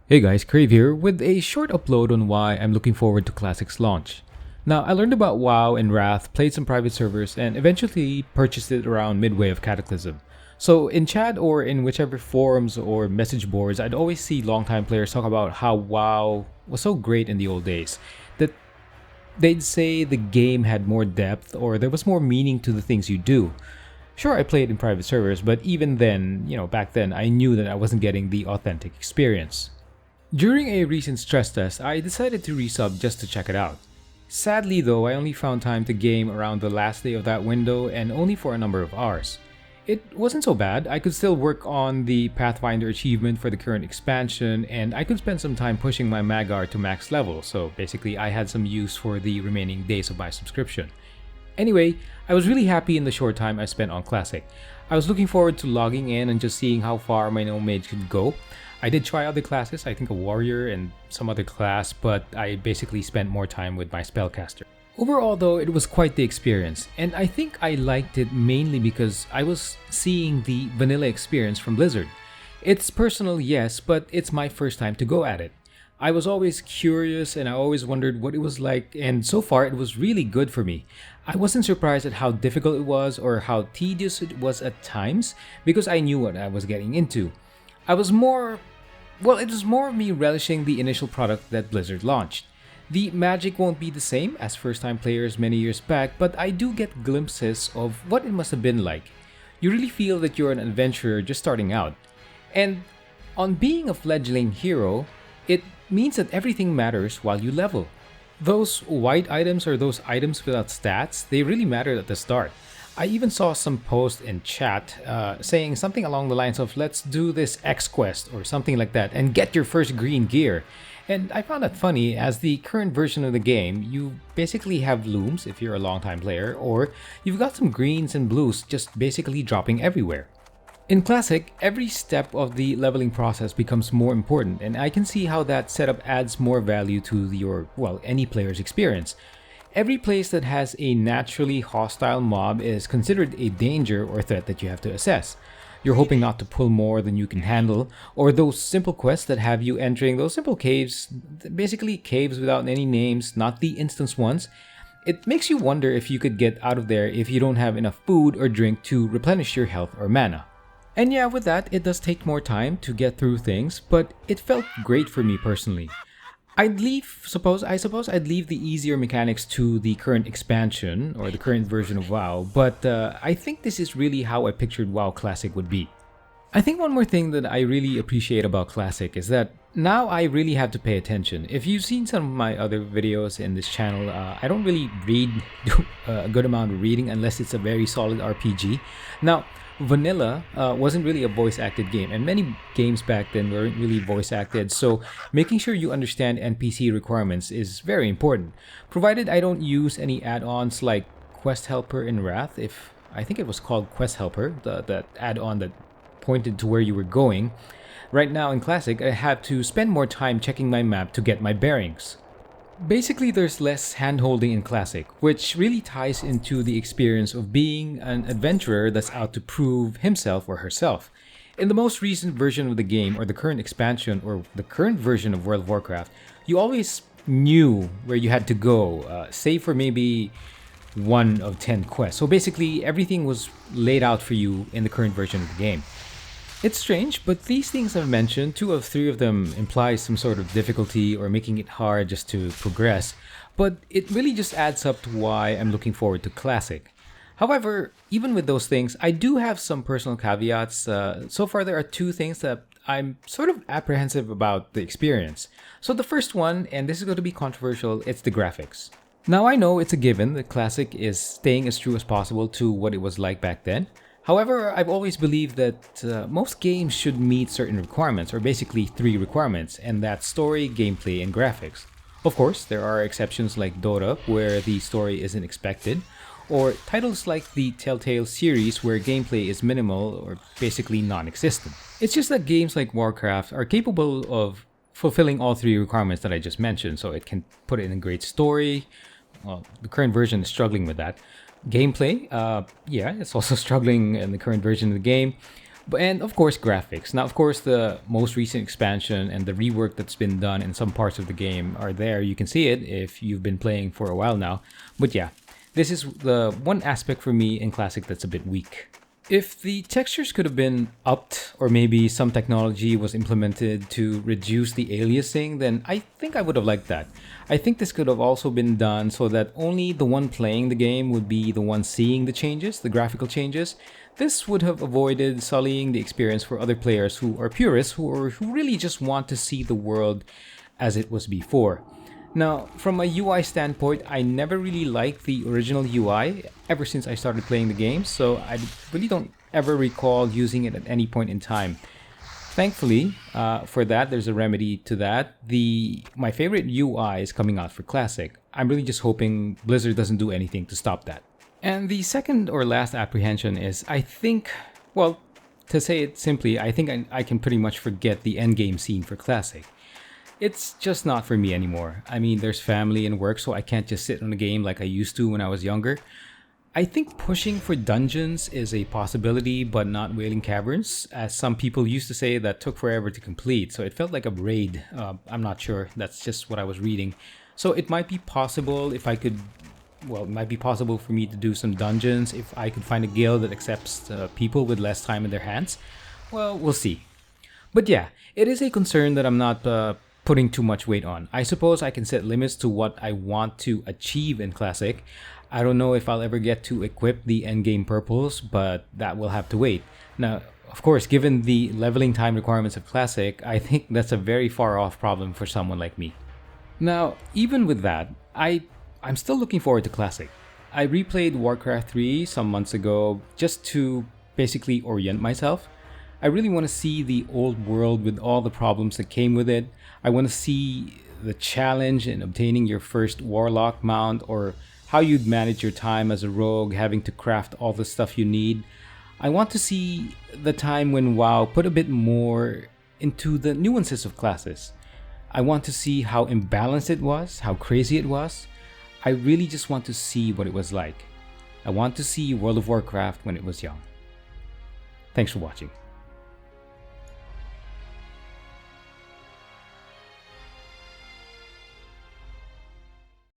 Hey guys, Crave here with a short upload on why I'm looking forward to Classic's launch. Now, I learned about WoW and Wrath, played some private servers, and eventually purchased it around midway of Cataclysm. So, in chat or in whichever forums or message boards, I'd always see longtime players talk about how WoW was so great in the old days. That they'd say the game had more depth or there was more meaning to the things you do. Sure, I played in private servers, but even then, back then, I knew that I wasn't getting the authentic experience. During a recent stress test, I decided to resub just to check it out. Sadly though, I only found time to game around the last day of that window and only for a number of hours. It wasn't so bad, I could still work on the Pathfinder achievement for the current expansion, and I could spend some time pushing my Magar to max level, so basically I had some use for the remaining days of my subscription. Anyway, I was really happy in the short time I spent on Classic. I was looking forward to logging in and just seeing how far my no mage could go. I did try other classes, I think a warrior and some other class, but I basically spent more time with my spellcaster. Overall though, it was quite the experience, and I think I liked it mainly because I was seeing the vanilla experience from Blizzard. It's personal, yes, but it's my first time to go at it. I was always curious and I always wondered what it was like, and so far it was really good for me. I wasn't surprised at how difficult it was or how tedious it was at times because I knew what I was getting into. I was more it was more of me relishing the initial product that Blizzard launched. The magic won't be the same as first time players many years back, but I do get glimpses of what it must have been like. You really feel that you're an adventurer just starting out. And on being a fledgling hero, it means that everything matters while you level. Those white items or those items without stats, they really mattered at the start. I even saw some post in chat saying something along the lines of let's do this X quest or something like that and get your first green gear. And I found that funny as the current version of the game, you basically have looms if you're a longtime player, or you've got some greens and blues just basically dropping everywhere. In Classic, every step of the leveling process becomes more important, and I can see how that setup adds more value to any player's experience. Every place that has a naturally hostile mob is considered a danger or threat that you have to assess. You're hoping not to pull more than you can handle, or those simple quests that have you entering those simple caves, basically caves without any names, not the instance ones. It makes you wonder if you could get out of there if you don't have enough food or drink to replenish your health or mana. And yeah, with that, it does take more time to get through things, but it felt great for me personally. I suppose I'd leave the easier mechanics to the current expansion or the current version of WoW, but I think this is really how I pictured WoW Classic would be. I think one more thing that I really appreciate about Classic is that now I really have to pay attention. If you've seen some of my other videos in this channel, I don't really do a good amount of reading unless it's a very solid RPG. Now, Vanilla wasn't really a voice acted game, and many games back then weren't really voice acted, so making sure you understand NPC requirements is very important. Provided I don't use any add ons like Quest Helper in Wrath, if I think it was called Quest Helper, that add on that pointed to where you were going. Right now in Classic, I have to spend more time checking my map to get my bearings. Basically, there's less handholding in Classic, which really ties into the experience of being an adventurer that's out to prove himself or herself. In the most recent version of the game, or the current expansion, or the current version of World of Warcraft, you always knew where you had to go, save for maybe one of 10 quests. So basically, everything was laid out for you in the current version of the game. It's strange, but these things I've mentioned, 2 of 3 of them imply some sort of difficulty or making it hard just to progress, but it really just adds up to why I'm looking forward to Classic. However, even with those things, I do have some personal caveats. So far, there are 2 things that I'm sort of apprehensive about the experience. So the first one, and this is going to be controversial, it's the graphics. Now I know it's a given that Classic is staying as true as possible to what it was like back then. However, I've always believed that most games should meet certain requirements, or basically 3 requirements, and that's story, gameplay, and graphics. Of course, there are exceptions like Dota, where the story isn't expected, or titles like the Telltale series where gameplay is minimal or basically non-existent. It's just that games like Warcraft are capable of fulfilling all 3 requirements that I just mentioned, so it can put in a great story. Well, the current version is struggling with that. Gameplay, it's also struggling in the current version of the game. And of course, graphics. Now, of course, the most recent expansion and the rework that's been done in some parts of the game are there. You can see it if you've been playing for a while now. But yeah, this is the one aspect for me in Classic that's a bit weak. If the textures could have been upped, or maybe some technology was implemented to reduce the aliasing, then I think I would have liked that. I think this could have also been done so that only the one playing the game would be the one seeing the changes, the graphical changes. This would have avoided sullying the experience for other players who are purists, who really just want to see the world as it was before. Now, from a UI standpoint, I never really liked the original UI ever since I started playing the game, so I really don't ever recall using it at any point in time. Thankfully, for that, there's a remedy to that. My favorite UI is coming out for Classic. I'm really just hoping Blizzard doesn't do anything to stop that. And the second or last apprehension is, I think, well, to say it simply, I think I can pretty much forget the endgame scene for Classic. It's just not for me anymore. I mean, there's family and work, so I can't just sit on a game like I used to when I was younger. I think pushing for dungeons is a possibility, but not Wailing Caverns, as some people used to say that took forever to complete, so it felt like a raid. I'm not sure, that's just what I was reading. So it might be possible if I could, well, it might be possible for me to do some dungeons if I could find a guild that accepts people with less time in their hands. Well, we'll see. But yeah, it is a concern that I'm not putting too much weight on. I suppose I can set limits to what I want to achieve in Classic. I don't know if I'll ever get to equip the endgame purples, but that will have to wait. Now, of course, given the leveling time requirements of Classic, I think that's a very far off problem for someone like me. Now, even with that, I'm still looking forward to Classic. I replayed Warcraft 3 some months ago just to basically orient myself. I really want to see the old world with all the problems that came with it. I want to see the challenge in obtaining your first warlock mount, or how you'd manage your time as a rogue, having to craft all the stuff you need. I want to see the time when WoW put a bit more into the nuances of classes. I want to see how imbalanced it was, how crazy it was. I really just want to see what it was like. I want to see World of Warcraft when it was young. Thanks for watching.